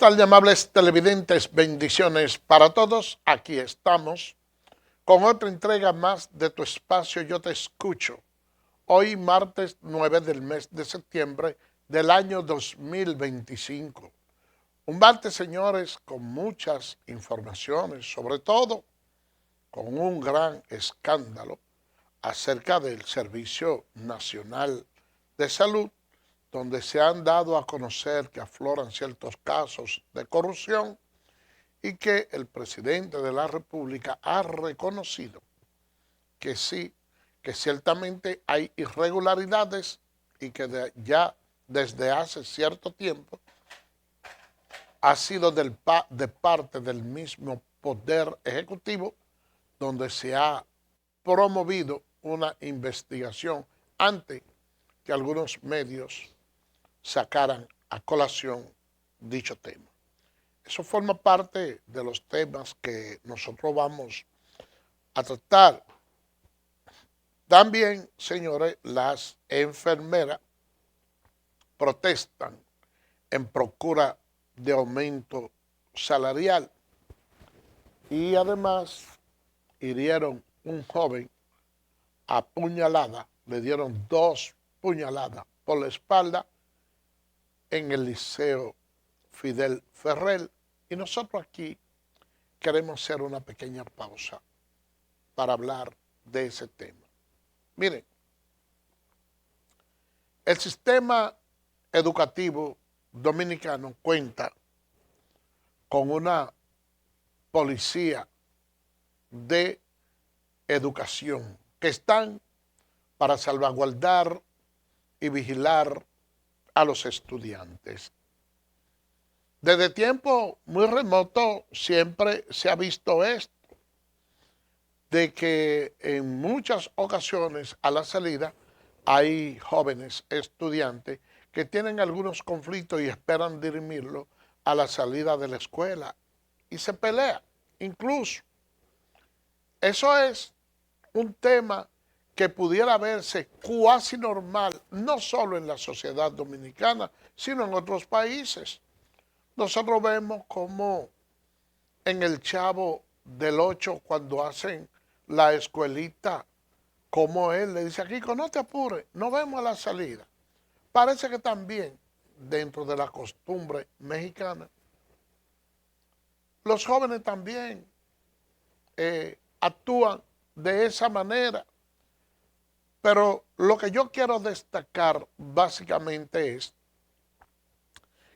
Tal amables televidentes, bendiciones para todos. Aquí estamos con otra entrega más de tu espacio Yo Te Escucho. Hoy martes 9 del mes de septiembre del año 2025. Un martes, señores, con muchas informaciones, sobre todo con un gran escándalo acerca del Servicio Nacional de Salud, donde se han dado a conocer que afloran ciertos casos de corrupción y que el presidente de la República ha reconocido que sí, que ciertamente hay irregularidades y que ya desde hace cierto tiempo ha sido de parte del mismo Poder Ejecutivo donde se ha promovido una investigación antes que algunos medios sacaran a colación dicho tema. Eso forma parte de los temas que nosotros vamos a tratar. También, señores, las enfermeras protestan en procura de aumento salarial y además hirieron un joven a puñalada, le dieron 2 puñaladas por la espalda en el Liceo Fidel Ferrer, y nosotros aquí queremos hacer una pequeña pausa para hablar de ese tema. Miren, el sistema educativo dominicano cuenta con una policía de educación que están para salvaguardar y vigilar a los estudiantes. Desde tiempo muy remoto siempre se ha visto esto, de que en muchas ocasiones a la salida hay jóvenes estudiantes que tienen algunos conflictos y esperan dirimirlo a la salida de la escuela y se pelean. Incluso eso es un tema que pudiera verse cuasi normal, no solo en la sociedad dominicana, sino en otros países. Nosotros vemos como en el Chavo del 8, cuando hacen la escuelita, como él le dice a Kiko, no te apures, nos vemos a la salida. Parece que también, dentro de la costumbre mexicana, los jóvenes también actúan de esa manera. Pero lo que yo quiero destacar básicamente es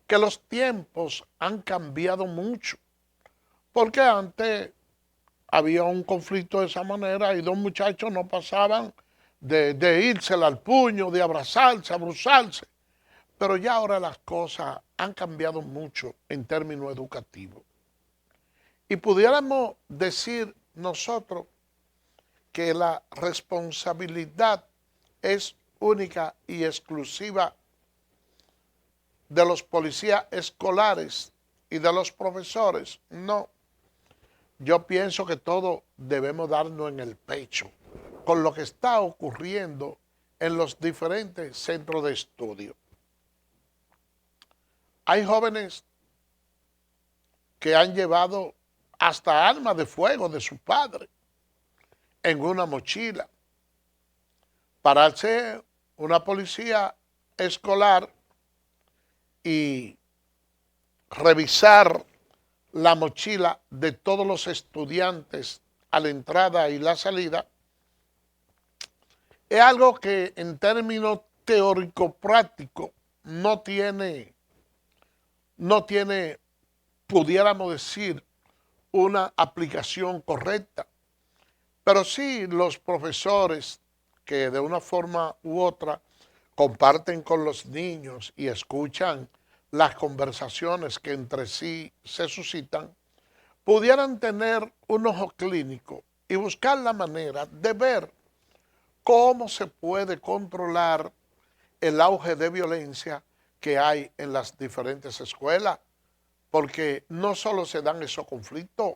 que los tiempos han cambiado mucho, porque antes había un conflicto de esa manera y 2 muchachos no pasaban de írsela al puño, de abrazarse, abrazarse, pero ya ahora las cosas han cambiado mucho en términos educativos. Y pudiéramos decir nosotros que la responsabilidad es única y exclusiva de los policías escolares y de los profesores. No, yo pienso que todos debemos darnos en el pecho con lo que está ocurriendo en los diferentes centros de estudio. Hay jóvenes que han llevado hasta armas de fuego de su padre en una mochila. Para ser una policía escolar y revisar la mochila de todos los estudiantes a la entrada y la salida, es algo que en términos teórico-práctico no tiene, pudiéramos decir, una aplicación correcta. Pero sí los profesores que de una forma u otra comparten con los niños y escuchan las conversaciones que entre sí se suscitan, pudieran tener un ojo clínico y buscar la manera de ver cómo se puede controlar el auge de violencia que hay en las diferentes escuelas, porque no solo se dan esos conflictos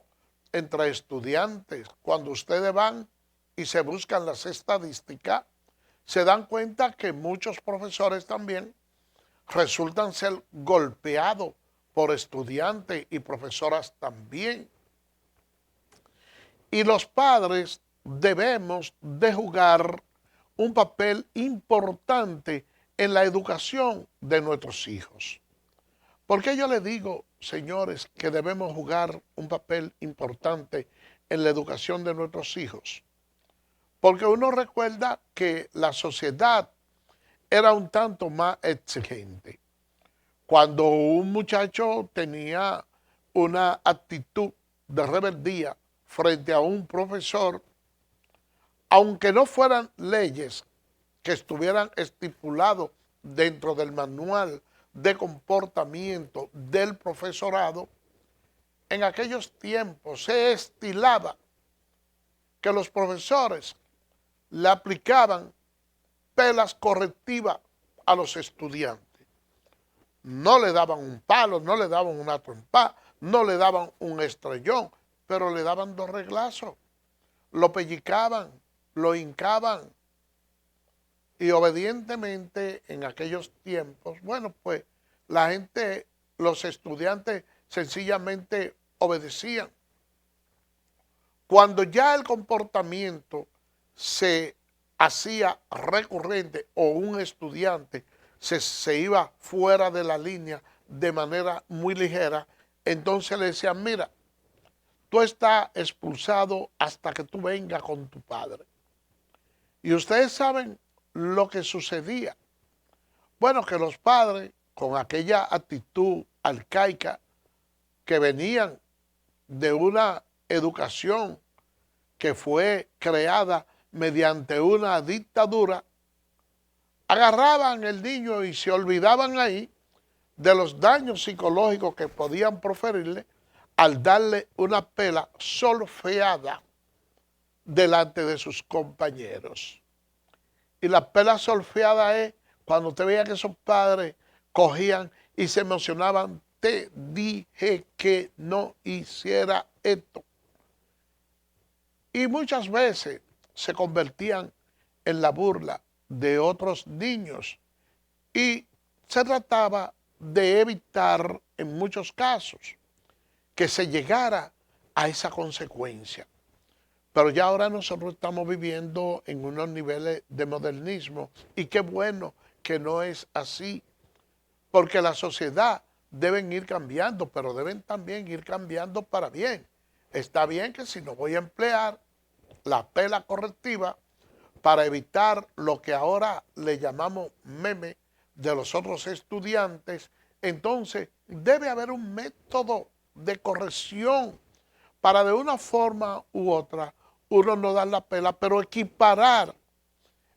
entre estudiantes. Cuando ustedes van y se buscan las estadísticas, se dan cuenta que muchos profesores también resultan ser golpeados por estudiantes y profesoras también. Y los padres debemos de jugar un papel importante en la educación de nuestros hijos. ¿Por qué yo les digo, señores, que debemos jugar un papel importante en la educación de nuestros hijos? Porque uno recuerda que la sociedad era un tanto más exigente. Cuando un muchacho tenía una actitud de rebeldía frente a un profesor, aunque no fueran leyes que estuvieran estipulados dentro del manual de comportamiento del profesorado, en aquellos tiempos se estilaba que los profesores le aplicaban pelas correctivas a los estudiantes. No le daban un palo, no le daban una trompa, no le daban un estrellón, pero le daban dos reglazos. Lo pellicaban, lo hincaban. Y obedientemente en aquellos tiempos, bueno, pues la gente, los estudiantes sencillamente obedecían. Cuando ya el comportamiento se hacía recurrente o un estudiante se iba fuera de la línea de manera muy ligera, entonces le decían, mira, tú estás expulsado hasta que tú vengas con tu padre. Y ustedes saben lo que sucedía. Bueno, que los padres, con aquella actitud arcaica que venían de una educación que fue creada mediante una dictadura, agarraban el niño y se olvidaban ahí de los daños psicológicos que podían proferirle al darle una pela solfeada delante de sus compañeros. Y la pela solfeada es cuando usted veía que esos padres cogían y se emocionaban, te dije que no hiciera esto. Y muchas veces se convertían en la burla de otros niños y se trataba de evitar en muchos casos que se llegara a esa consecuencia. Pero ya ahora nosotros estamos viviendo en unos niveles de modernismo y qué bueno que no es así, porque la sociedad deben ir cambiando, pero deben también ir cambiando para bien. Está bien que si no voy a emplear la pela correctiva para evitar lo que ahora le llamamos meme de los otros estudiantes, entonces debe haber un método de corrección para de una forma u otra uno no dar la pela, pero equiparar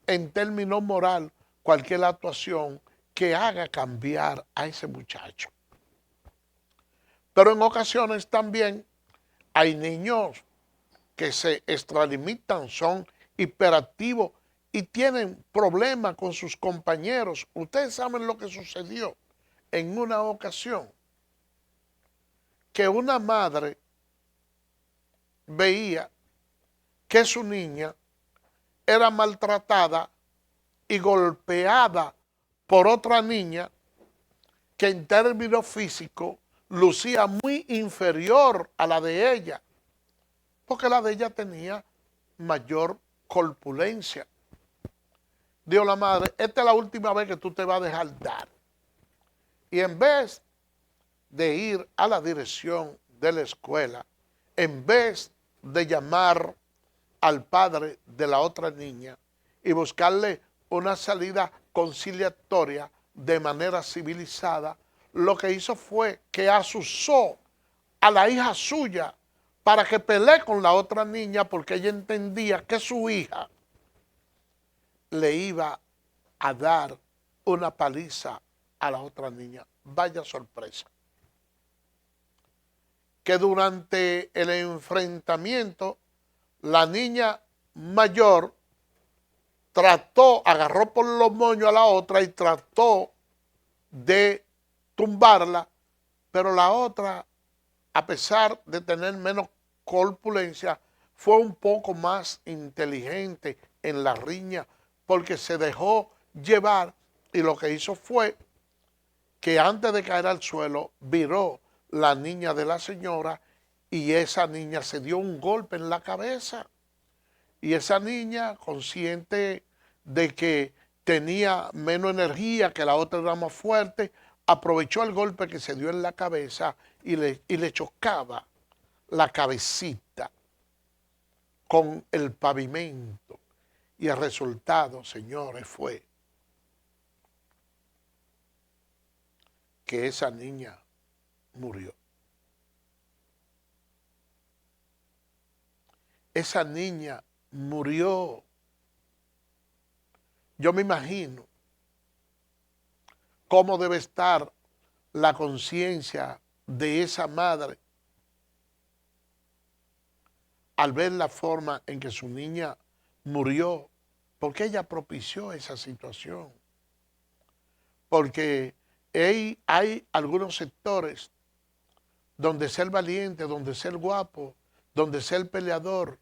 en términos moral cualquier actuación que haga cambiar a ese muchacho. Pero en ocasiones también hay niños que se extralimitan, son hiperactivos y tienen problemas con sus compañeros. Ustedes saben lo que sucedió en una ocasión, que una madre veía que su niña era maltratada y golpeada por otra niña que en términos físicos lucía muy inferior a la de ella, porque la de ella tenía mayor corpulencia. Dijo la madre, esta es la última vez que tú te vas a dejar dar. Y en vez de ir a la dirección de la escuela, en vez de llamar al padre de la otra niña y buscarle una salida conciliatoria de manera civilizada, lo que hizo fue que asusó a la hija suya para que pelee con la otra niña porque ella entendía que su hija le iba a dar una paliza a la otra niña. Vaya sorpresa. Que durante el enfrentamiento la niña mayor agarró por los moños a la otra y trató de tumbarla, pero la otra, a pesar de tener menos corpulencia, fue un poco más inteligente en la riña porque se dejó llevar y lo que hizo fue que antes de caer al suelo viró la niña de la señora y esa niña se dio un golpe en la cabeza. Y esa niña, consciente de que tenía menos energía, que la otra era más fuerte, aprovechó el golpe que se dio en la cabeza y le chocaba la cabecita con el pavimento. Y el resultado, señores, fue que esa niña murió. Esa niña murió. Yo me imagino cómo debe estar la conciencia de esa madre al ver la forma en que su niña murió, porque ella propició esa situación. Porque hay algunos sectores donde ser valiente, donde ser guapo, donde ser peleador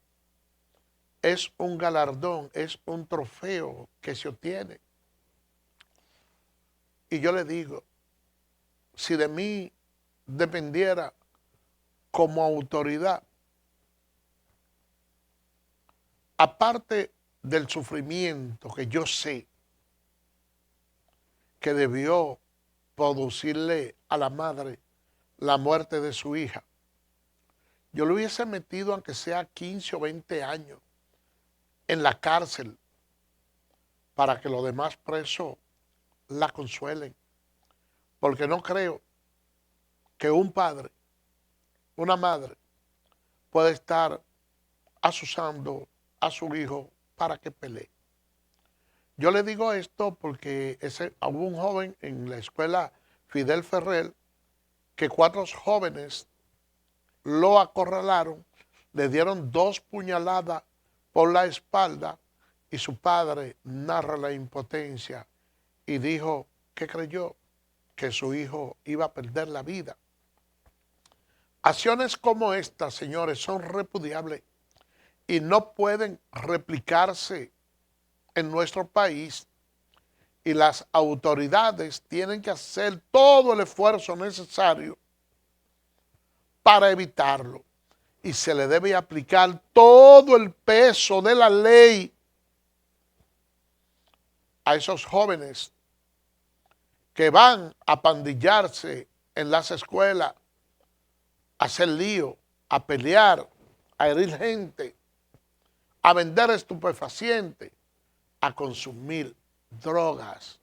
es un galardón, es un trofeo que se obtiene. Y yo le digo, si de mí dependiera como autoridad, aparte del sufrimiento que yo sé que debió producirle a la madre la muerte de su hija, yo le hubiese metido aunque sea 15 o 20 años en la cárcel para que los demás presos la consuelen. Porque no creo que un padre, una madre, pueda estar asusando a su hijo para que pelee. Yo le digo esto porque hubo un joven en la escuela Fidel Ferrer que 4 jóvenes lo acorralaron, le dieron 2 puñaladas por la espalda y su padre narra la impotencia y dijo que creyó que su hijo iba a perder la vida. Acciones como estas, señores, son repudiables y no pueden replicarse en nuestro país, y las autoridades tienen que hacer todo el esfuerzo necesario para evitarlo. Y se le debe aplicar todo el peso de la ley a esos jóvenes que van a pandillarse en las escuelas, a hacer lío, a pelear, a herir gente, a vender estupefacientes, a consumir drogas.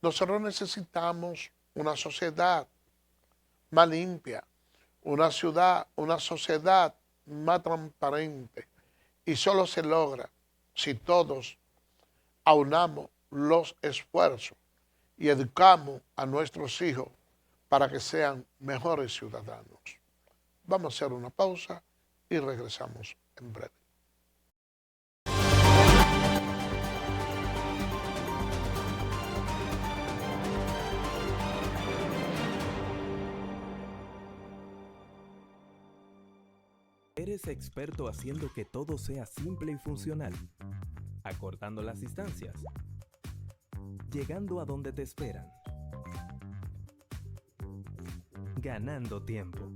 Nosotros necesitamos una sociedad más limpia, una sociedad más transparente. Y solo se logra si todos aunamos los esfuerzos y educamos a nuestros hijos para que sean mejores ciudadanos. Vamos a hacer una pausa y regresamos en breve. Eres experto haciendo que todo sea simple y funcional, acortando las distancias, llegando a donde te esperan, ganando tiempo.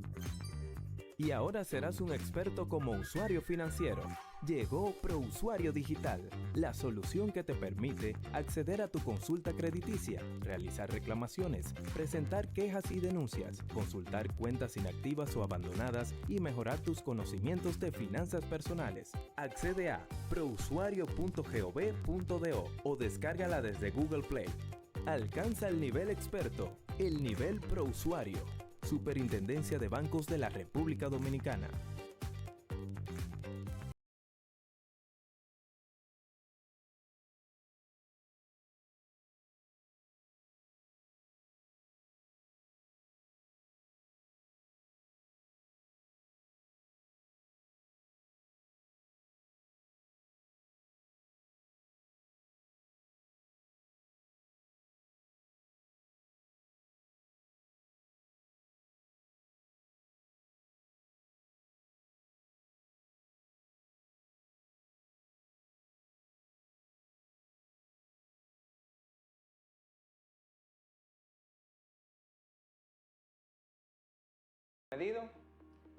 Y ahora serás un experto como usuario financiero. Llegó ProUsuario Digital, la solución que te permite acceder a tu consulta crediticia, realizar reclamaciones, presentar quejas y denuncias, consultar cuentas inactivas o abandonadas y mejorar tus conocimientos de finanzas personales. Accede a prousuario.gov.do o descárgala desde Google Play. Alcanza el nivel experto, el nivel ProUsuario. Superintendencia de Bancos de la República Dominicana. Medido,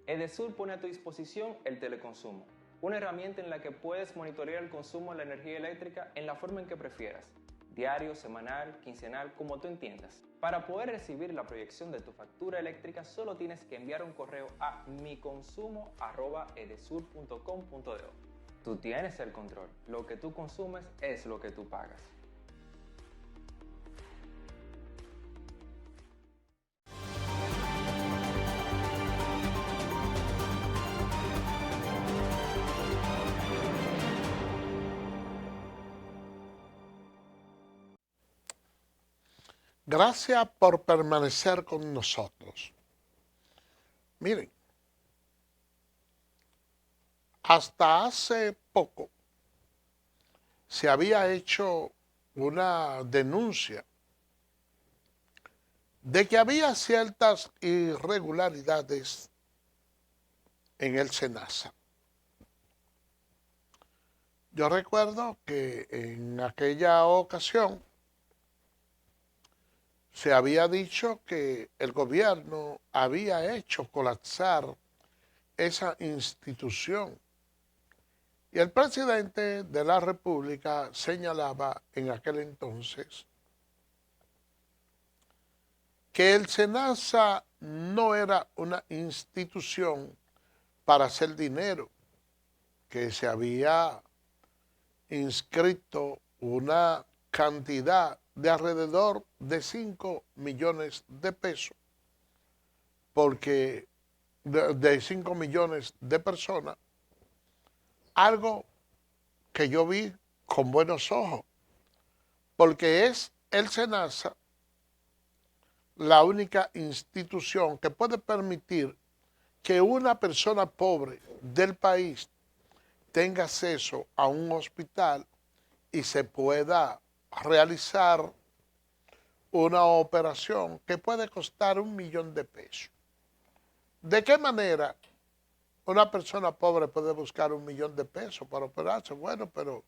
Edesur pone a tu disposición el teleconsumo, una herramienta en la que puedes monitorear el consumo de la energía eléctrica en la forma en que prefieras, diario, semanal, quincenal, como tú entiendas. Para poder recibir la proyección de tu factura eléctrica, solo tienes que enviar un correo a miconsumo@edesur.com.do. Tú tienes el control, lo que tú consumes es lo que tú pagas. Gracias por permanecer con nosotros. Miren, hasta hace poco se había hecho una denuncia de que había ciertas irregularidades en el SENASA. Yo recuerdo que en aquella ocasión se había dicho que el gobierno había hecho colapsar esa institución. Y el presidente de la República señalaba en aquel entonces que el SENASA no era una institución para hacer dinero, que se había inscrito una cantidad de alrededor de 5 millones de pesos, porque de 5 millones de personas, algo que yo vi con buenos ojos, porque es el SENASA la única institución que puede permitir que una persona pobre del país tenga acceso a un hospital y se pueda realizar una operación que puede costar 1 millón de pesos. ¿De qué manera una persona pobre puede buscar 1 millón de pesos para operarse? Bueno, pero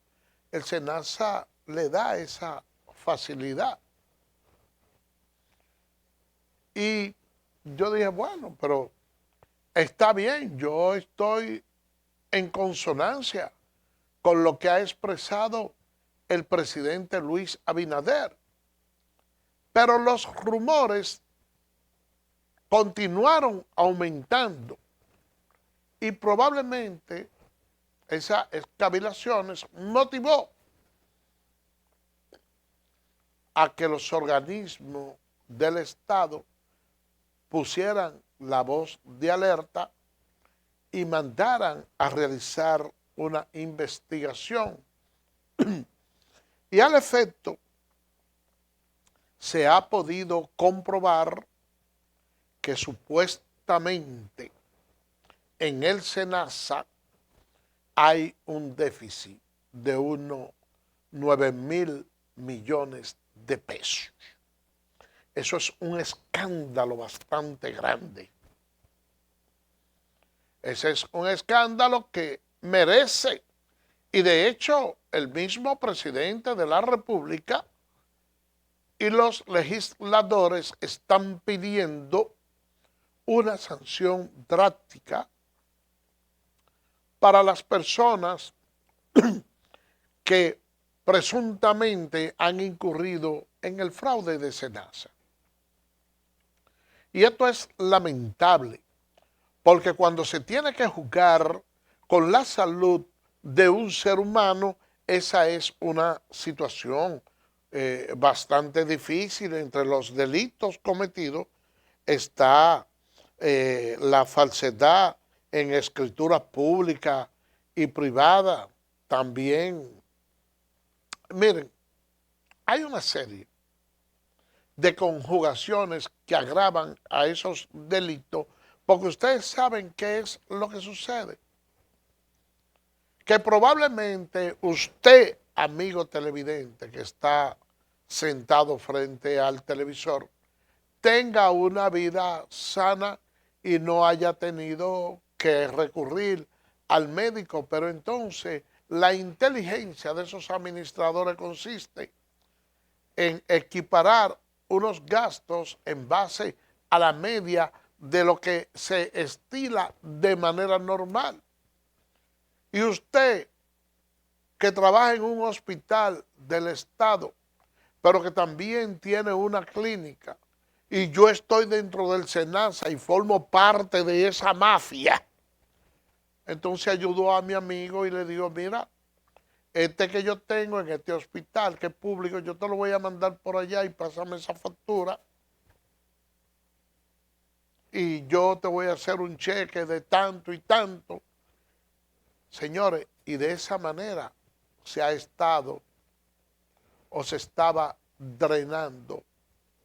el SENASA le da esa facilidad. Y yo dije, bueno, pero está bien, yo estoy en consonancia con lo que ha expresado el presidente Luis Abinader. Pero los rumores continuaron aumentando y probablemente esas cavilaciones motivó a que los organismos del Estado pusieran la voz de alerta y mandaran a realizar una investigación. Y al efecto, se ha podido comprobar que supuestamente en el SENASA hay un déficit de unos 9.000 millones de pesos. Eso es un escándalo bastante grande. Ese es un escándalo que merece, y de hecho el mismo presidente de la República y los legisladores están pidiendo una sanción drástica para las personas que presuntamente han incurrido en el fraude de SENASA. Y esto es lamentable, porque cuando se tiene que jugar con la salud de un ser humano, esa es una situación bastante difícil. Entre los delitos cometidos está la falsedad en escritura pública y privada. También, miren, hay una serie de conjugaciones que agravan a esos delitos, porque ustedes saben qué es lo que sucede. Que probablemente usted, amigo televidente, que está sentado frente al televisor, tenga una vida sana y no haya tenido que recurrir al médico, pero entonces la inteligencia de esos administradores consiste en equiparar unos gastos en base a la media de lo que se estila de manera normal. Y usted que trabaja en un hospital del Estado, pero que también tiene una clínica, y yo estoy dentro del SENASA y formo parte de esa mafia, entonces ayudó a mi amigo y le digo, mira, este que yo tengo en este hospital, que es público, yo te lo voy a mandar por allá y pásame esa factura y yo te voy a hacer un cheque de tanto y tanto. Señores, y de esa manera se ha estado o se estaba drenando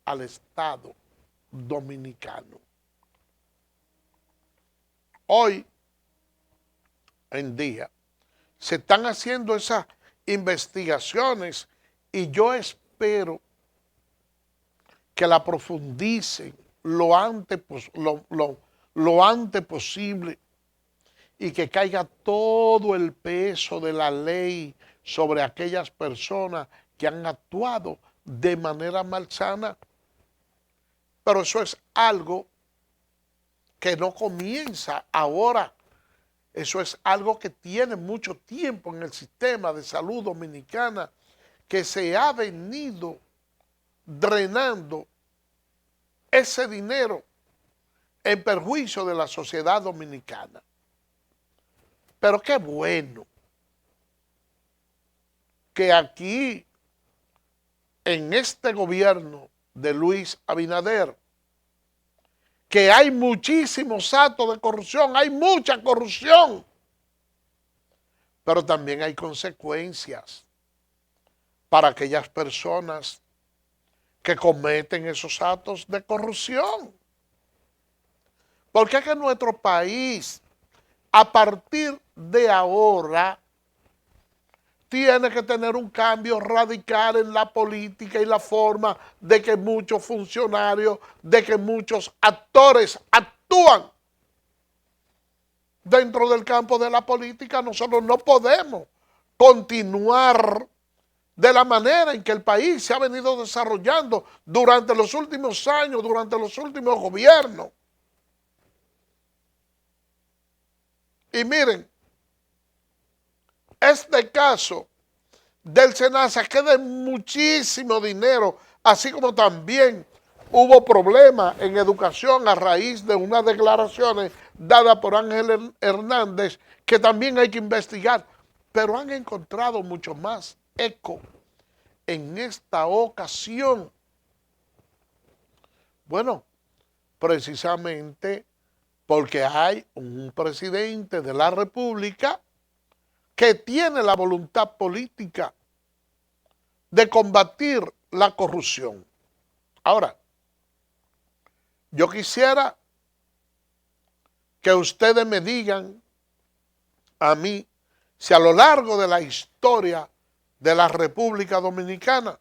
al Estado dominicano. Hoy en día se están haciendo esas investigaciones y yo espero que la profundicen lo antes posible y que caiga todo el peso de la ley sobre aquellas personas que han actuado de manera malsana. Pero eso es algo que no comienza ahora. Eso es algo que tiene mucho tiempo en el sistema de salud dominicana, que se ha venido drenando ese dinero en perjuicio de la sociedad dominicana. Pero qué bueno que aquí, en este gobierno de Luis Abinader, que hay muchísimos actos de corrupción, hay mucha corrupción, pero también hay consecuencias para aquellas personas que cometen esos actos de corrupción. Porque es que nuestro país, a partir de ahora, tiene que tener un cambio radical en la política y la forma de que muchos funcionarios, de que muchos actores actúan dentro del campo de la política. Nosotros no podemos continuar de la manera en que el país se ha venido desarrollando durante los últimos años, durante los últimos gobiernos. Y miren, este caso del SENASA, que de muchísimo dinero, así como también hubo problemas en educación a raíz de unas declaraciones dadas por Ángel Hernández, que también hay que investigar, pero han encontrado mucho más eco en esta ocasión. Bueno, precisamente porque hay un presidente de la República que tiene la voluntad política de combatir la corrupción. Ahora, yo quisiera que ustedes me digan a mí si a lo largo de la historia de la República Dominicana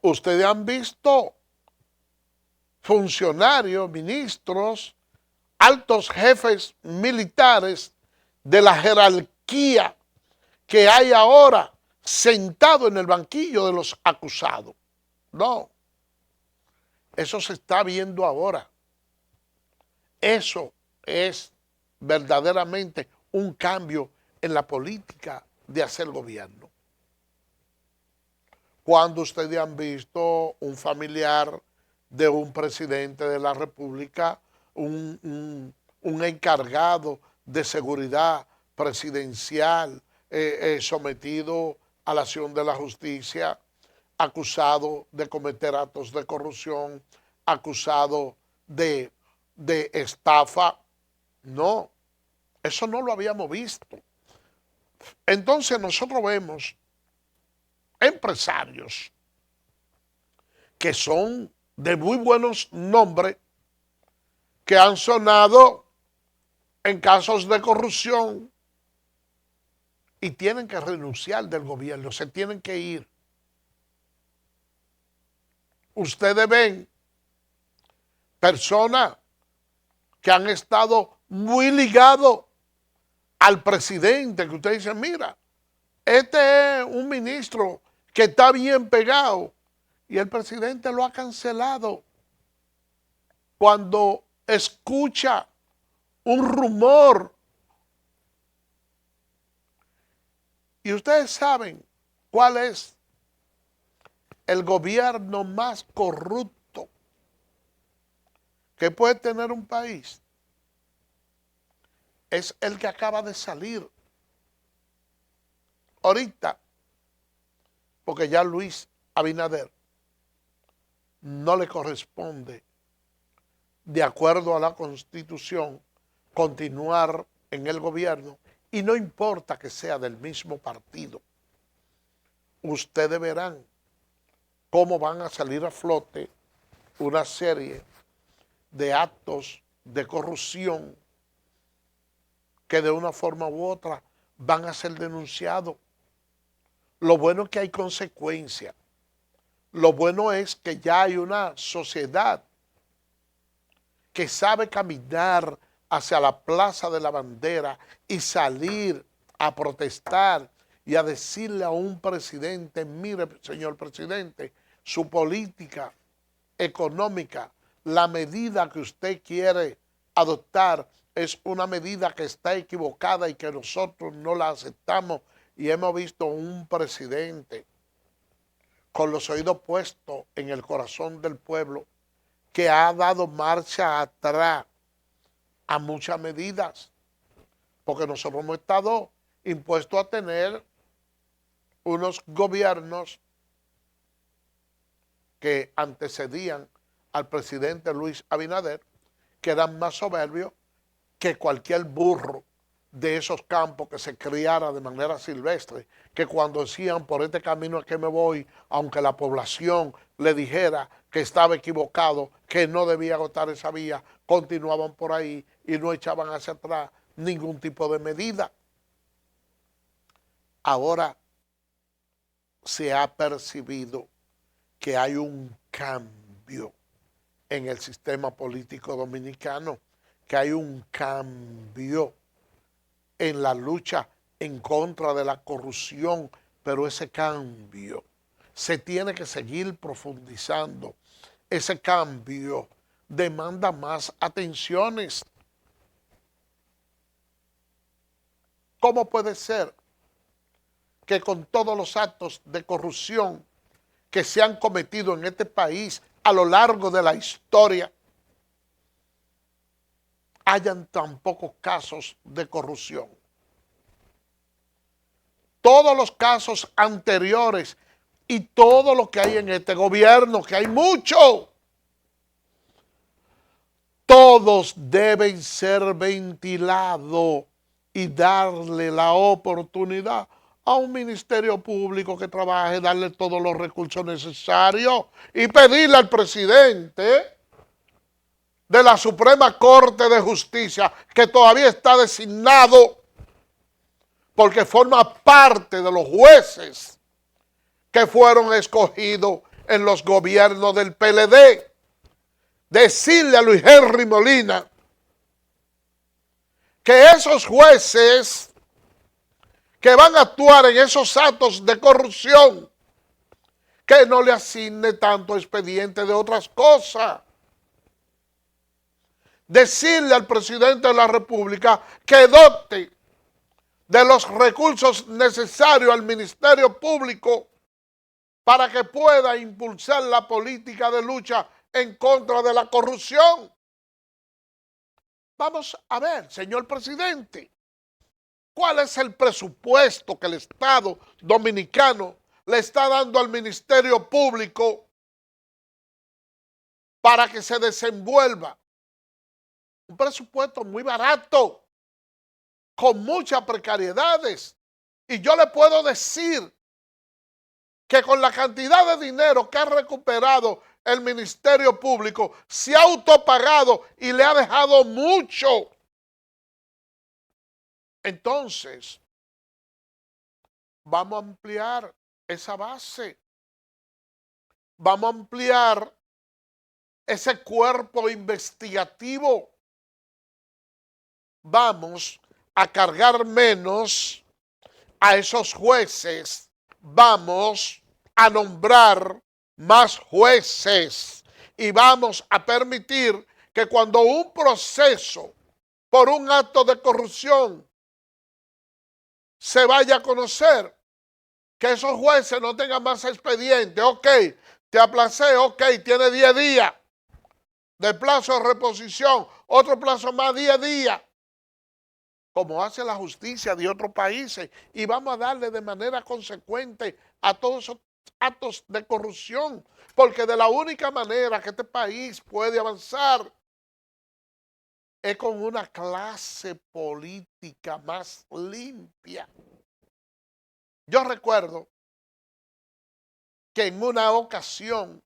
ustedes han visto funcionarios, ministros, altos jefes militares de la jerarquía que hay ahora sentado en el banquillo de los acusados. No, eso se está viendo ahora. Eso es verdaderamente un cambio en la política de hacer gobierno. Cuando ustedes han visto un familiar de un presidente de la República, un encargado de seguridad presidencial sometido a la acción de la justicia, acusado de cometer actos de corrupción, acusado de estafa? No, eso no lo habíamos visto. Entonces nosotros vemos empresarios que son de muy buenos nombres, que han sonado en casos de corrupción y tienen que renunciar del gobierno, se tienen que ir. Ustedes ven personas que han estado muy ligados al presidente, que ustedes dicen, mira, este es un ministro que está bien pegado y el presidente lo ha cancelado. cuando escucha un rumor. Y ustedes saben cuál es el gobierno más corrupto que puede tener un país. Es el que acaba de salir ahorita, porque ya Luis Abinader no le corresponde, de acuerdo a la Constitución, continuar en el gobierno, y no importa que sea del mismo partido. Ustedes verán cómo van a salir a flote una serie de actos de corrupción que de una forma u otra van a ser denunciados. Lo bueno es que hay consecuencias. Lo bueno es que ya hay una sociedad que sabe caminar hacia la Plaza de la Bandera y salir a protestar y a decirle a un presidente: mire, señor presidente, su política económica, la medida que usted quiere adoptar es una medida que está equivocada y que nosotros no la aceptamos. Y hemos visto un presidente con los oídos puestos en el corazón del pueblo que ha dado marcha atrás a muchas medidas, porque nosotros hemos estado impuestos a tener unos gobiernos que antecedían al presidente Luis Abinader, que eran más soberbios que cualquier burro de esos campos que se criara de manera silvestre, que cuando decían por este camino es que me voy, aunque la población le dijera que estaba equivocado, que no debía agotar esa vía, continuaban por ahí y no echaban hacia atrás ningún tipo de medida. Ahora se ha percibido que hay un cambio en el sistema político dominicano, que hay un cambio en la lucha en contra de la corrupción, pero ese cambio se tiene que seguir profundizando. Ese cambio demanda más atenciones. ¿Cómo puede ser que con todos los actos de corrupción que se han cometido en este país a lo largo de la historia hayan tan pocos casos de corrupción? Todos los casos anteriores y todo lo que hay en este gobierno, que hay mucho, todos deben ser ventilados y darle la oportunidad a un ministerio público que trabaje, darle todos los recursos necesarios y pedirle al presidente de la Suprema Corte de Justicia, que todavía está designado porque forma parte de los jueces que fueron escogidos en los gobiernos del PLD, decirle a Luis Henry Molina que esos jueces que van a actuar en esos actos de corrupción, que no le asigne tanto expediente de otras cosas. Decirle al presidente de la República que dote de los recursos necesarios al Ministerio Público para que pueda impulsar la política de lucha en contra de la corrupción. Vamos a ver, señor presidente, ¿cuál es el presupuesto que el Estado dominicano le está dando al Ministerio Público para que se desenvuelva? Un presupuesto muy barato, con muchas precariedades. Y yo le puedo decir que con la cantidad de dinero que ha recuperado el Ministerio Público, se ha autopagado y le ha dejado mucho. Entonces, vamos a ampliar esa base. Vamos a ampliar ese cuerpo investigativo. Vamos a cargar menos a esos jueces. Vamos a nombrar más jueces y vamos a permitir que cuando un proceso por un acto de corrupción se vaya a conocer, que esos jueces no tengan más expediente. Ok, te aplacé, ok, tiene 10 días de plazo de reposición, otro plazo más 10 días, como hace la justicia de otros países, y vamos a darle de manera consecuente a todos esos actos de corrupción, porque de la única manera que este país puede avanzar es con una clase política más limpia. Yo recuerdo que en una ocasión,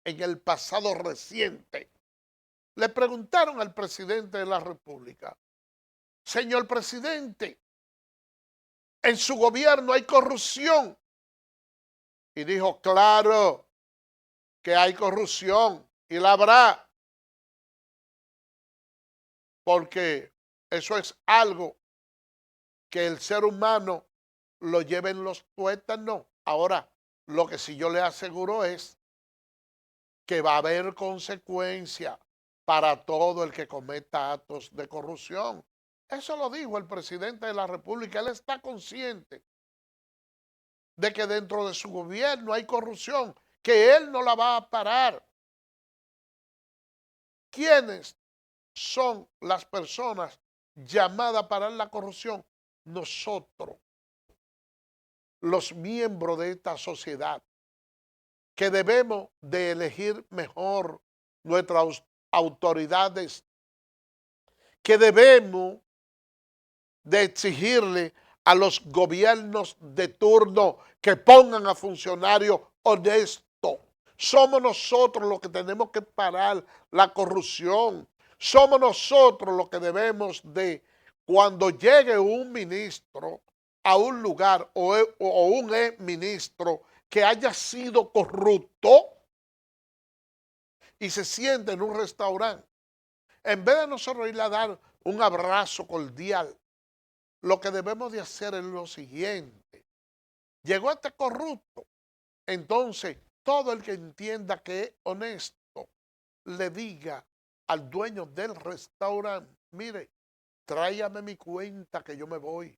en el pasado reciente, le preguntaron al presidente de la República: señor presidente, en su gobierno hay corrupción. Y dijo: claro que hay corrupción y la habrá, porque eso es algo que el ser humano lo lleva en los tuétanos. Ahora, lo que sí yo le aseguro es que va a haber consecuencias para todo el que cometa actos de corrupción. Eso lo dijo el presidente de la República. Él está consciente de que dentro de su gobierno hay corrupción, que él no la va a parar. ¿Quiénes son las personas llamadas a parar la corrupción? Nosotros, los miembros de esta sociedad, que debemos de elegir mejor nuestras autoridades, que debemos de exigirle a los gobiernos de turno que pongan a funcionarios honestos. Somos nosotros los que tenemos que parar la corrupción. Somos nosotros los que debemos de, cuando llegue un ministro a un lugar o un ministro que haya sido corrupto y se siente en un restaurante, en vez de nosotros irle a dar un abrazo cordial, lo que debemos de hacer es lo siguiente: llegó este corrupto, entonces todo el que entienda que es honesto le diga al dueño del restaurante: mire, tráigame mi cuenta que yo me voy.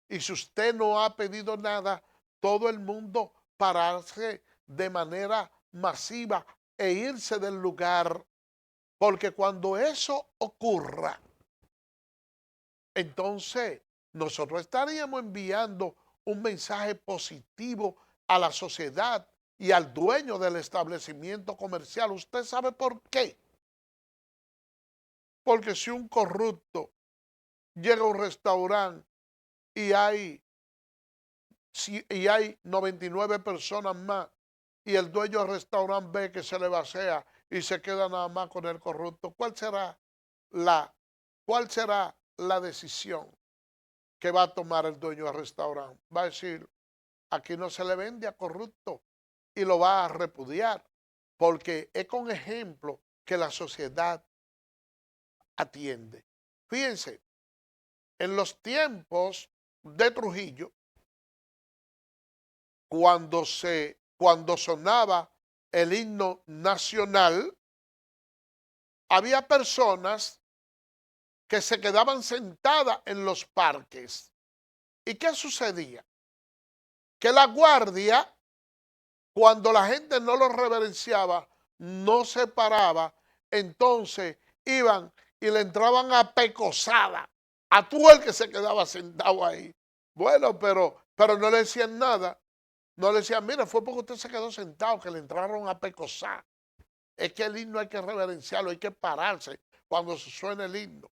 Y si usted no ha pedido nada, todo el mundo pararse de manera masiva e irse del lugar, porque cuando eso ocurra, entonces nosotros estaríamos enviando un mensaje positivo a la sociedad y al dueño del establecimiento comercial. ¿Usted sabe por qué? Porque si un corrupto llega a un restaurante y hay 99 personas más, y el dueño del restaurante ve que se le vacía y se queda nada más con el corrupto, ¿cuál será la decisión que va a tomar el dueño del restaurante? Va a decir: aquí no se le vende a corrupto, y lo va a repudiar, porque es con ejemplo que la sociedad atiende. Fíjense, en los tiempos de Trujillo, cuando sonaba el himno nacional, había personas que se quedaban sentadas en los parques. ¿Y qué sucedía? Que la guardia, cuando la gente no lo reverenciaba, no se paraba, entonces iban y le entraban a pecosada a todo el que se quedaba sentado ahí. Bueno, pero no le decían nada. No le decían: mira, fue porque usted se quedó sentado que le entraron a pecosar. Es que el himno hay que reverenciarlo, hay que pararse cuando se suene el himno.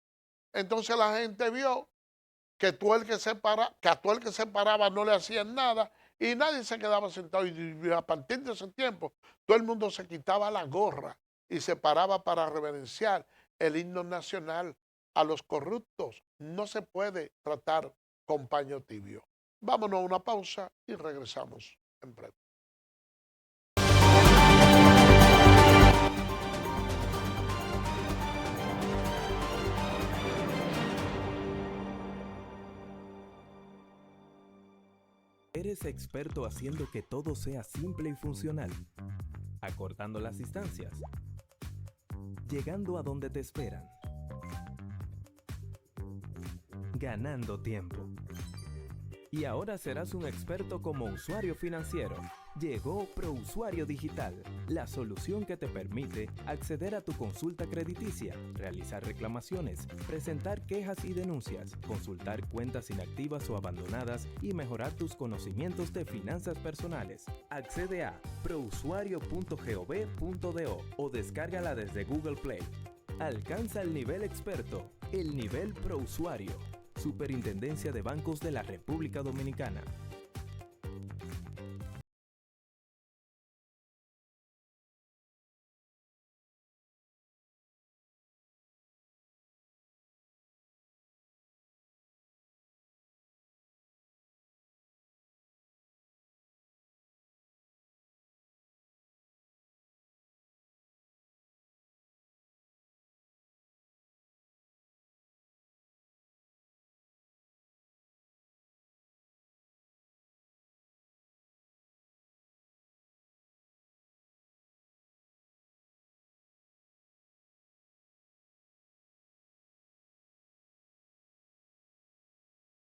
Entonces la gente vio que a todo el que se paraba no le hacían nada y nadie se quedaba sentado. Y a partir de ese tiempo, todo el mundo se quitaba la gorra y se paraba para reverenciar el himno nacional. A los corruptos no se puede tratar con paño tibio. Vámonos a una pausa y regresamos en breve. Eres experto haciendo que todo sea simple y funcional, acortando las distancias, llegando a donde te esperan. Ganando tiempo. Y ahora serás un experto como usuario financiero. Llegó ProUsuario Digital, la solución que te permite acceder a tu consulta crediticia, realizar reclamaciones, presentar quejas y denuncias, consultar cuentas inactivas o abandonadas y mejorar tus conocimientos de finanzas personales. Accede a prousuario.gov.do o descárgala desde Google Play. Alcanza el nivel experto, el nivel ProUsuario. Superintendencia de Bancos de la República Dominicana.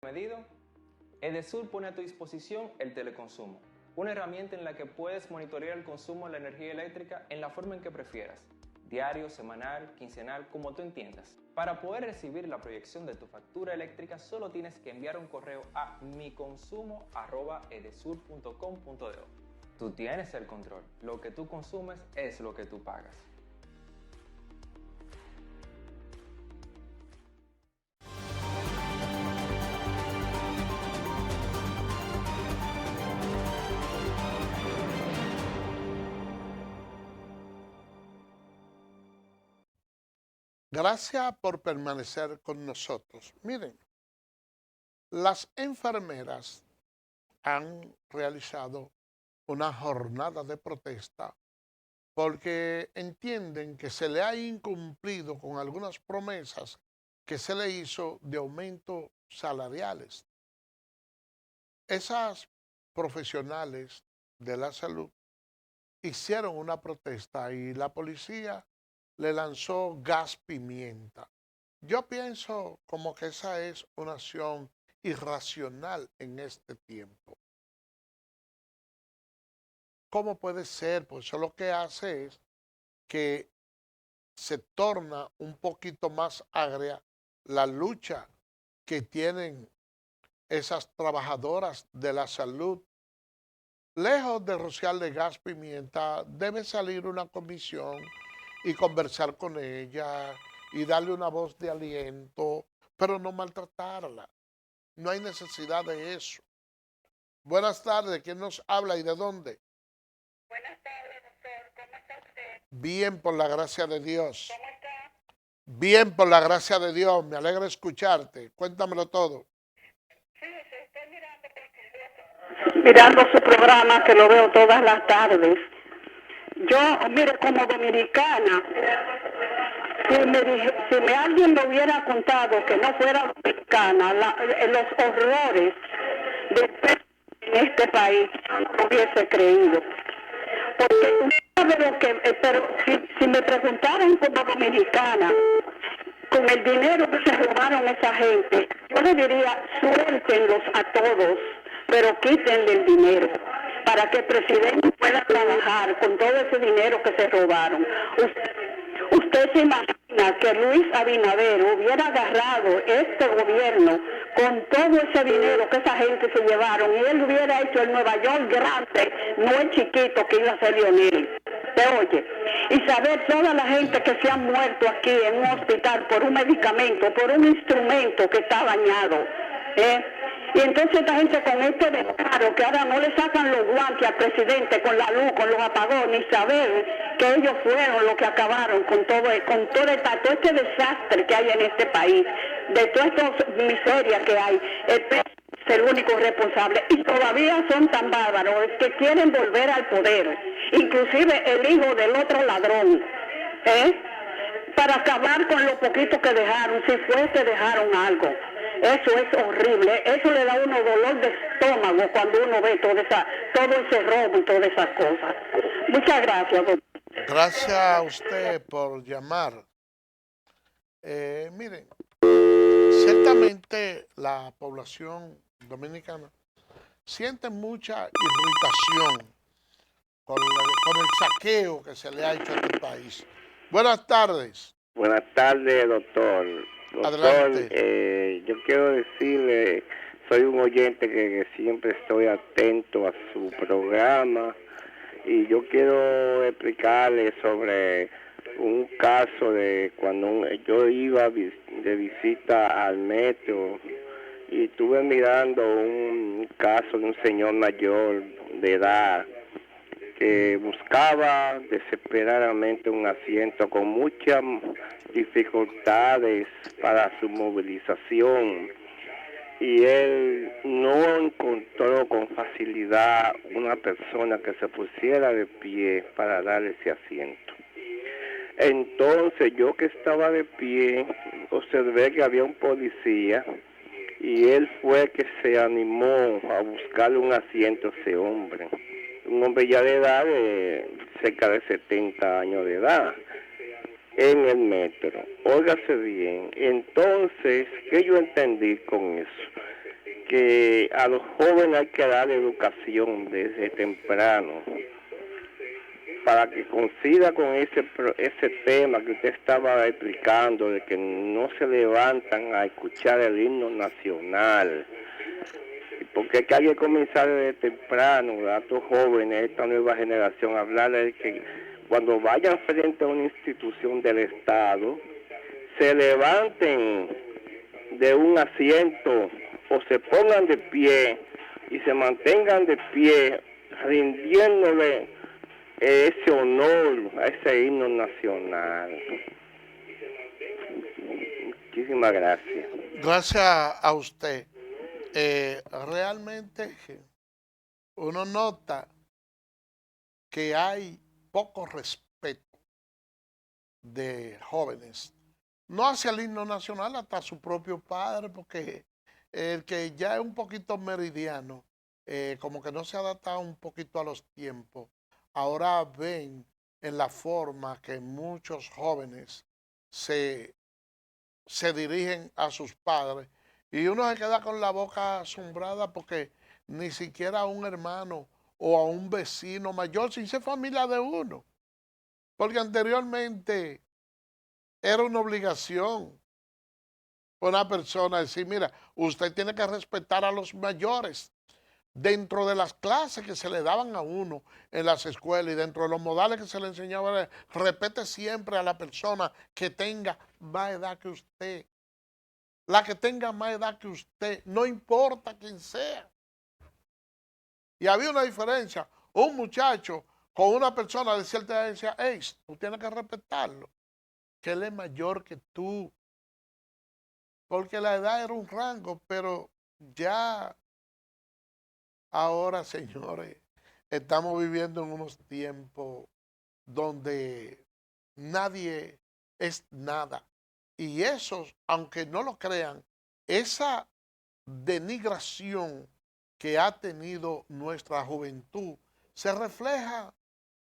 Medido, Edesur pone a tu disposición el teleconsumo, una herramienta en la que puedes monitorear el consumo de la energía eléctrica en la forma en que prefieras, diario, semanal, quincenal, como tú entiendas. Para poder recibir la proyección de tu factura eléctrica, solo tienes que enviar un correo a miconsumo@edesur.com.do. Tú tienes el control, lo que tú consumes es lo que tú pagas. Gracias por permanecer con nosotros. Miren, las enfermeras han realizado una jornada de protesta porque entienden que se le ha incumplido con algunas promesas que se le hizo de aumento salariales. Esas profesionales de la salud hicieron una protesta y la policía le lanzó gas pimienta. Yo pienso como que esa es una acción irracional en este tiempo. ¿Cómo puede ser? Pues eso lo que hace es que se torna un poquito más agria la lucha que tienen esas trabajadoras de la salud. Lejos de rociarle gas pimienta, debe salir una comisión y conversar con ella y darle una voz de aliento, pero no maltratarla. No hay necesidad de eso. Buenas tardes, ¿quién nos habla y de dónde? Buenas tardes, doctor. ¿Cómo está usted? Bien, por la gracia de Dios. ¿Cómo está? Bien, por la gracia de Dios. Me alegra escucharte. Cuéntamelo todo. Sí, estoy mirando su programa, que lo veo todas las tardes. Yo, mire, como dominicana, si alguien me hubiera contado que no fuera dominicana, los horrores en este país, no hubiese creído. Porque usted sabe lo que, pero si me preguntaran como dominicana, con el dinero que se robaron esa gente, yo le diría, suéltenlos a todos, pero quítenle el dinero, para que el presidente pueda trabajar con todo ese dinero que se robaron. Usted se imagina que Luis Abinader hubiera agarrado este gobierno con todo ese dinero que esa gente se llevaron y él hubiera hecho el Nueva York grande, no el chiquito que iba a ser Lionel. ¿Te oye? Y saber toda la gente que se ha muerto aquí en un hospital por un medicamento, por un instrumento que está dañado. Y entonces esta gente con este descaro que ahora no le sacan los guantes al presidente con la luz, con los apagones, ni saber que ellos fueron los que acabaron con todo este desastre que hay en este país, de todas estas miserias que hay. El es el único responsable y todavía son tan bárbaros que quieren volver al poder, inclusive el hijo del otro ladrón, para acabar con lo poquito que dejaron, si fue que dejaron algo. Eso es horrible, eso le da a uno dolor de estómago cuando uno ve todo ese robo y todas esas cosas. Muchas gracias, doctor. Gracias a usted por llamar. Miren, ciertamente la población dominicana siente mucha irritación con el saqueo que se le ha hecho a este país. Buenas tardes, Buenas tardes, doctor. Doctor, adelante. yo quiero decirle, soy un oyente que siempre estoy atento a su programa y yo quiero explicarle sobre un caso de cuando yo iba de visita al metro y estuve mirando un caso de un señor mayor de edad que buscaba desesperadamente un asiento con muchas dificultades para su movilización y él no encontró con facilidad una persona que se pusiera de pie para darle ese asiento. Entonces yo que estaba de pie observé que había un policía y él fue que se animó a buscarle un asiento a ese hombre, un hombre ya de edad, de cerca de 70 años de edad, en el metro. Óigase bien, entonces, ¿qué yo entendí con eso? Que a los jóvenes hay que dar educación desde temprano, para que coincida con ese tema que usted estaba explicando, de que no se levantan a escuchar el himno nacional. Porque es que hay que comenzar desde temprano, a estos jóvenes, esta nueva generación, a hablarles de que cuando vayan frente a una institución del Estado, se levanten de un asiento o se pongan de pie y se mantengan de pie, rindiéndole ese honor a ese himno nacional. Muchísimas gracias. Gracias a usted. Realmente uno nota que hay poco respeto de jóvenes, no hacia el himno nacional, hasta su propio padre, porque el que ya es un poquito meridiano, como que no se adapta un poquito a los tiempos, ahora ven en la forma que muchos jóvenes se, se dirigen a sus padres y uno se queda con la boca asombrada porque ni siquiera a un hermano o a un vecino mayor, sin ser familia de uno, porque anteriormente era una obligación una persona decir, mira, usted tiene que respetar a los mayores dentro de las clases que se le daban a uno en las escuelas y dentro de los modales que se le enseñaba, respete siempre a la persona que tenga más edad que usted. La que tenga más edad que usted, no importa quién sea. Y había una diferencia. Un muchacho con una persona de cierta edad decía, hey, tú tienes que respetarlo, que él es mayor que tú. Porque la edad era un rango, pero ya ahora, señores, estamos viviendo en unos tiempos donde nadie es nada. Y eso, aunque no lo crean, esa denigración que ha tenido nuestra juventud se refleja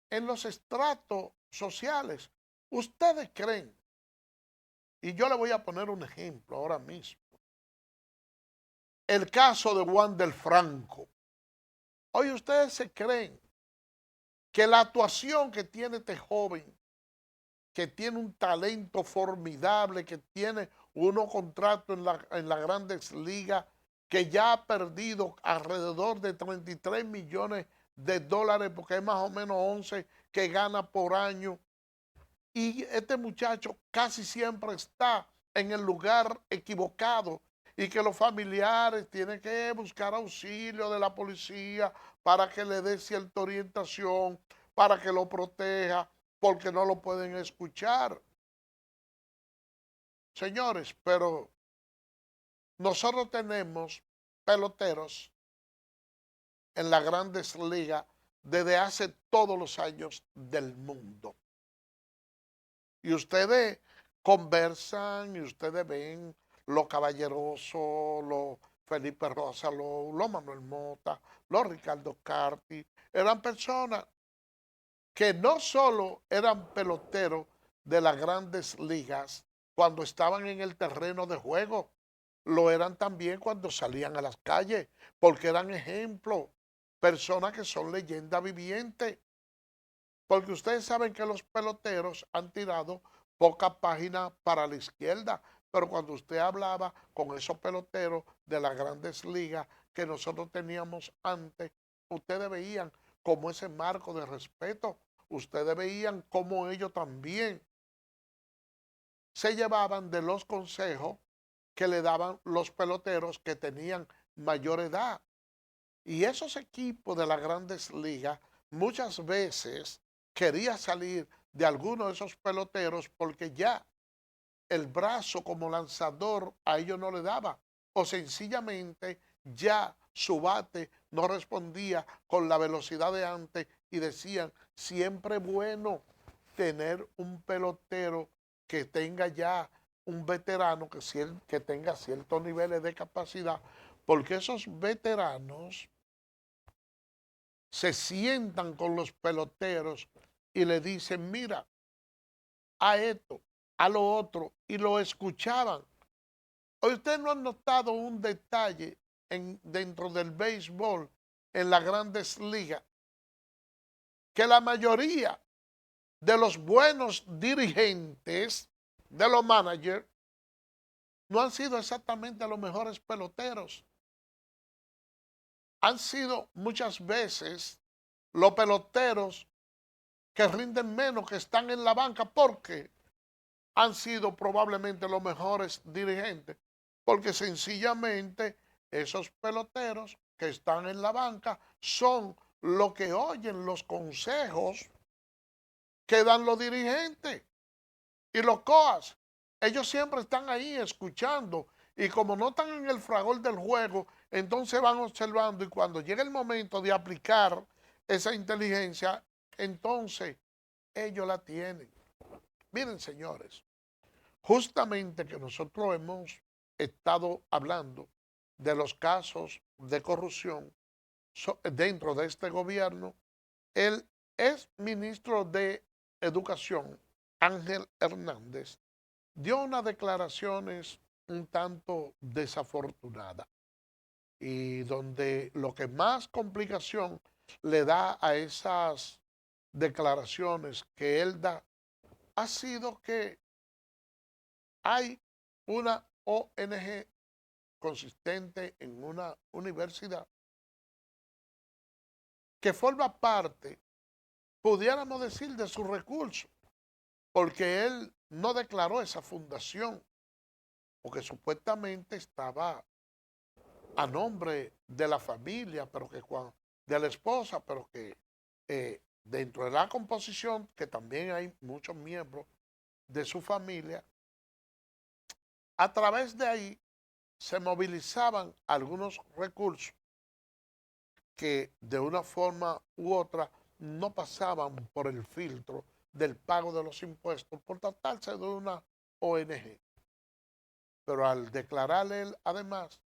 en los estratos sociales. Ustedes creen, y yo le voy a poner un ejemplo ahora mismo, el caso de Juan del Franco. Hoy ustedes se creen que la actuación que tiene este joven, que tiene un talento formidable, que tiene unos contratos en las grandes ligas, que ya ha perdido alrededor de 33 millones de dólares, porque es más o menos 11 que gana por año. Y este muchacho casi siempre está en el lugar equivocado y que los familiares tienen que buscar auxilio de la policía para que le dé cierta orientación, para que lo proteja, porque no lo pueden escuchar. Señores, pero nosotros tenemos peloteros en las grandes ligas desde hace todos los años del mundo. Y ustedes conversan y ustedes ven lo caballeroso, lo Felipe Rosa, lo Manuel Mota, lo Ricardo Carti. Eran personas que no solo eran peloteros de las grandes ligas cuando estaban en el terreno de juego, lo eran también cuando salían a las calles, porque eran ejemplos, personas que son leyenda viviente. Porque ustedes saben que los peloteros han tirado pocas páginas para la izquierda, pero cuando usted hablaba con esos peloteros de las grandes ligas que nosotros teníamos antes, ustedes veían como ese marco de respeto, ustedes veían cómo ellos también se llevaban de los consejos que le daban los peloteros que tenían mayor edad. Y esos equipos de las grandes ligas muchas veces quería salir de alguno de esos peloteros porque ya el brazo como lanzador a ellos no le daba o sencillamente ya su bate no respondía con la velocidad de antes y decían, siempre bueno tener un pelotero que tenga ya un veterano que tenga ciertos niveles de capacidad, porque esos veteranos se sientan con los peloteros y le dicen, mira, a esto, a lo otro, y lo escuchaban. Hoy ustedes no han notado un detalle dentro del béisbol en las grandes ligas, que la mayoría de los buenos dirigentes, de los managers, no han sido exactamente los mejores peloteros. Han sido muchas veces los peloteros que rinden menos, que están en la banca, porque han sido probablemente los mejores dirigentes, porque sencillamente esos peloteros que están en la banca son los que oyen los consejos que dan los dirigentes y los coas. Ellos siempre están ahí escuchando y como no están en el fragor del juego, entonces van observando y cuando llega el momento de aplicar esa inteligencia, entonces ellos la tienen. Miren, señores, justamente que nosotros hemos estado hablando de los casos de corrupción dentro de este gobierno, el ex ministro de Educación, Ángel Hernández, dio unas declaraciones un tanto desafortunadas y donde lo que más complicación le da a esas declaraciones que él da ha sido que hay una ONG consistente en una universidad que forma parte, pudiéramos decir, de sus recursos, porque él no declaró esa fundación, porque supuestamente estaba a nombre de la familia, pero que de la esposa, pero que dentro de la composición, que también hay muchos miembros de su familia, a través de ahí se movilizaban algunos recursos que de una forma u otra no pasaban por el filtro del pago de los impuestos por tratarse de una ONG. Pero al declarar él además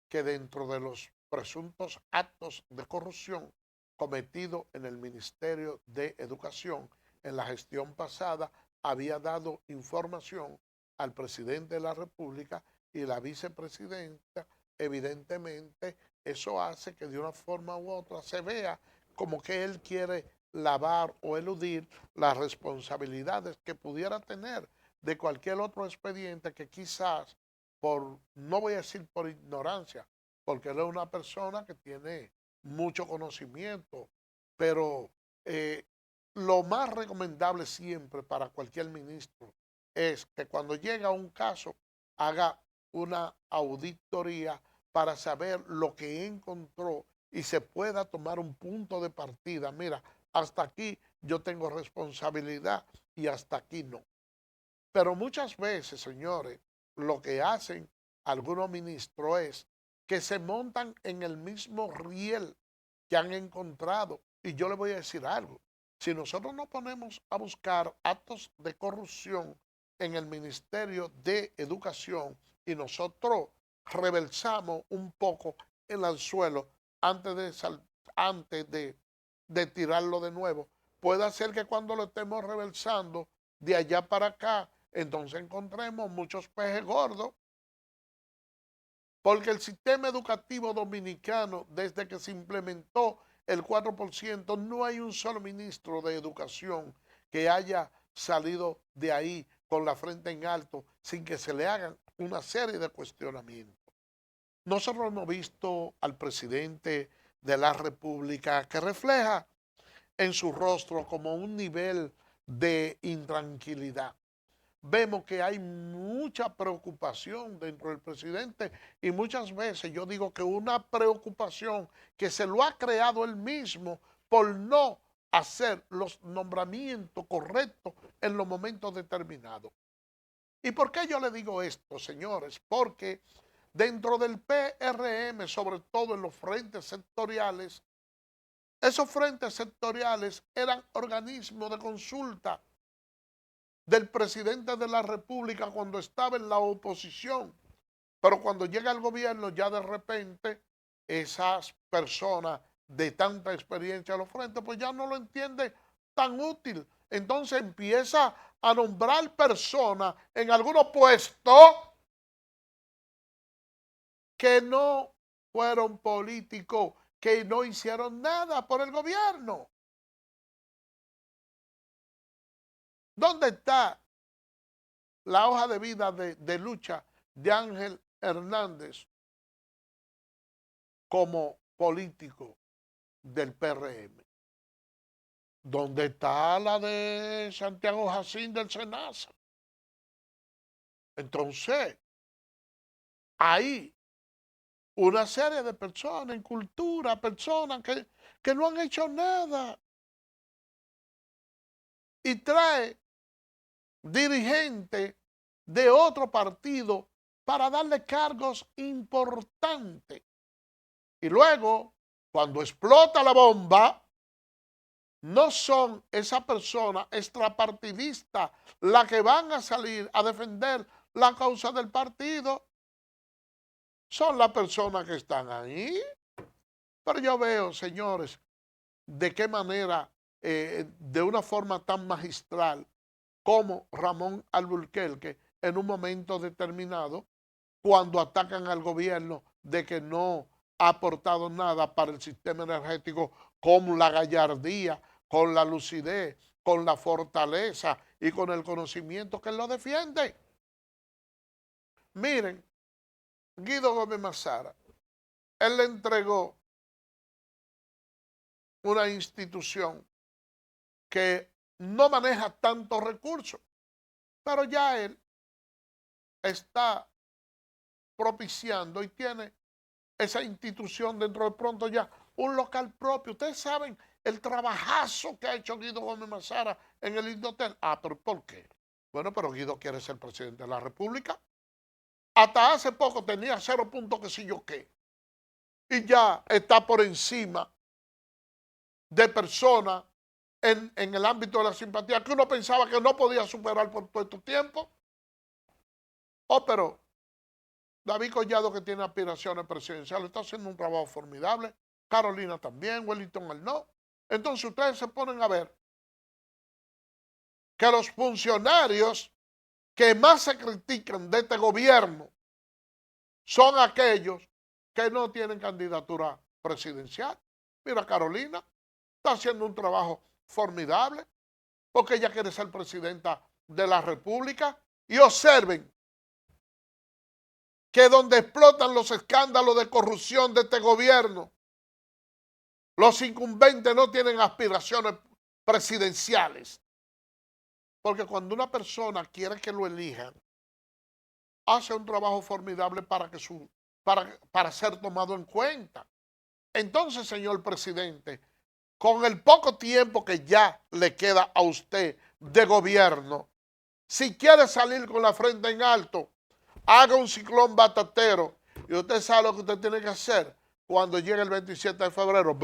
que dentro de los presuntos actos de corrupción cometidos en el Ministerio de Educación en la gestión pasada, había dado información al presidente de la República y la vicepresidenta, evidentemente eso hace que de una forma u otra se vea como que él quiere lavar o eludir las responsabilidades que pudiera tener de cualquier otro expediente que quizás no voy a decir por ignorancia, porque él es una persona que tiene mucho conocimiento, pero lo más recomendable siempre para cualquier ministro es que cuando llega un caso haga una auditoría para saber lo que encontró y se pueda tomar un punto de partida. Mira, hasta aquí yo tengo responsabilidad y hasta aquí no. Pero muchas veces, señores, lo que hacen algunos ministros es que se montan en el mismo riel que han encontrado. Y yo le voy a decir algo. Si nosotros nos ponemos a buscar actos de corrupción en el Ministerio de Educación y nosotros reversamos un poco el anzuelo antes de tirarlo de nuevo, puede ser que cuando lo estemos reversando de allá para acá, entonces encontremos muchos peces gordos. Porque el sistema educativo dominicano, desde que se implementó el 4%, no hay un solo ministro de educación que haya salido de ahí con la frente en alto sin que se le hagan una serie de cuestionamientos. Nosotros hemos visto al presidente de la República que refleja en su rostro como un nivel de intranquilidad. Vemos que hay mucha preocupación dentro del presidente y muchas veces yo digo que una preocupación que se lo ha creado él mismo por no hacer los nombramientos correctos en los momentos determinados. ¿Y por qué yo le digo esto, señores? Porque dentro del PRM, sobre todo en los frentes sectoriales, esos frentes sectoriales eran organismos de consulta del presidente de la República cuando estaba en la oposición. Pero cuando llega el gobierno, ya de repente, esas personas de tanta experiencia a los frentes, pues ya no lo entiende tan útil. Entonces empieza a nombrar personas en algunos puestos que no fueron políticos, que no hicieron nada por el gobierno. ¿Dónde está la hoja de vida de lucha de Ángel Hernández como político del PRM? ¿Dónde está la de Santiago Jacín del Senasa? Entonces, hay una serie de personas en cultura, personas que no han hecho nada. Y trae dirigente de otro partido para darle cargos importantes. Y luego, cuando explota la bomba, no son esas personas extrapartidistas las que van a salir a defender la causa del partido. Son las personas que están ahí. Pero yo veo, señores, de qué manera, de una forma tan magistral, como Ramón Alburquerque en un momento determinado, cuando atacan al gobierno de que no ha aportado nada para el sistema energético, con la gallardía, con la lucidez, con la fortaleza y con el conocimiento que él lo defiende. Miren, Guido Gómez Mazara, él le entregó una institución que no maneja tantos recursos, pero ya él está propiciando y tiene esa institución dentro de pronto ya un local propio. Ustedes saben el trabajazo que ha hecho Guido Gómez Mazara en el Indotel. Ah, pero ¿por qué? Bueno, pero Guido quiere ser presidente de la República. Hasta hace poco tenía 0 puntos que si yo qué. Y ya está por encima de personas en el ámbito de la simpatía que uno pensaba que no podía superar por todo este tiempo. Oh, pero David Collado, que tiene aspiraciones presidenciales, está haciendo un trabajo formidable. Carolina también, Wellington Arnaud. Entonces ustedes se ponen a ver que los funcionarios que más se critican de este gobierno son aquellos que no tienen candidatura presidencial. Mira, Carolina está haciendo un trabajo formidable porque ella quiere ser presidenta de la República. Y observen que donde explotan los escándalos de corrupción de este gobierno, los incumbentes no tienen aspiraciones presidenciales. Porque cuando una persona quiere que lo elijan, hace un trabajo formidable para ser tomado en cuenta. Entonces, señor presidente, con el poco tiempo que ya le queda a usted de gobierno, si quiere salir con la frente en alto, haga un ciclón batatero y usted sabe lo que usted tiene que hacer cuando llegue el 27 de febrero.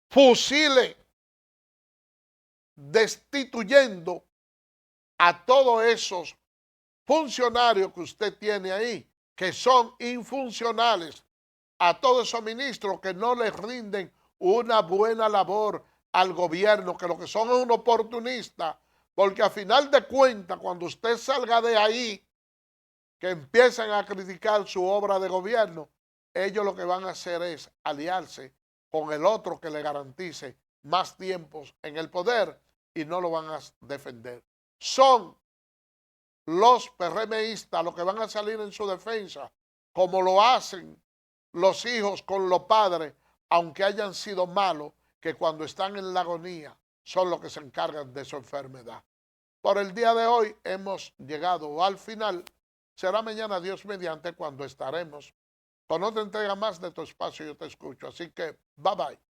Fusile, destituyendo a todos esos funcionarios que usted tiene ahí, que son infuncionales, a todos esos ministros que no les rinden una buena labor al gobierno, que lo que son es un oportunista, porque a final de cuentas, cuando usted salga de ahí, que empiezan a criticar su obra de gobierno, ellos lo que van a hacer es aliarse con el otro que le garantice más tiempos en el poder y no lo van a defender. Son los PRMistas los que van a salir en su defensa, como lo hacen los hijos con los padres, aunque hayan sido malos, que cuando están en la agonía son los que se encargan de su enfermedad. Por el día de hoy hemos llegado al final. Será mañana, Dios mediante, cuando estaremos con otra entrega más de tu espacio Yo Te Escucho. Así que, bye bye.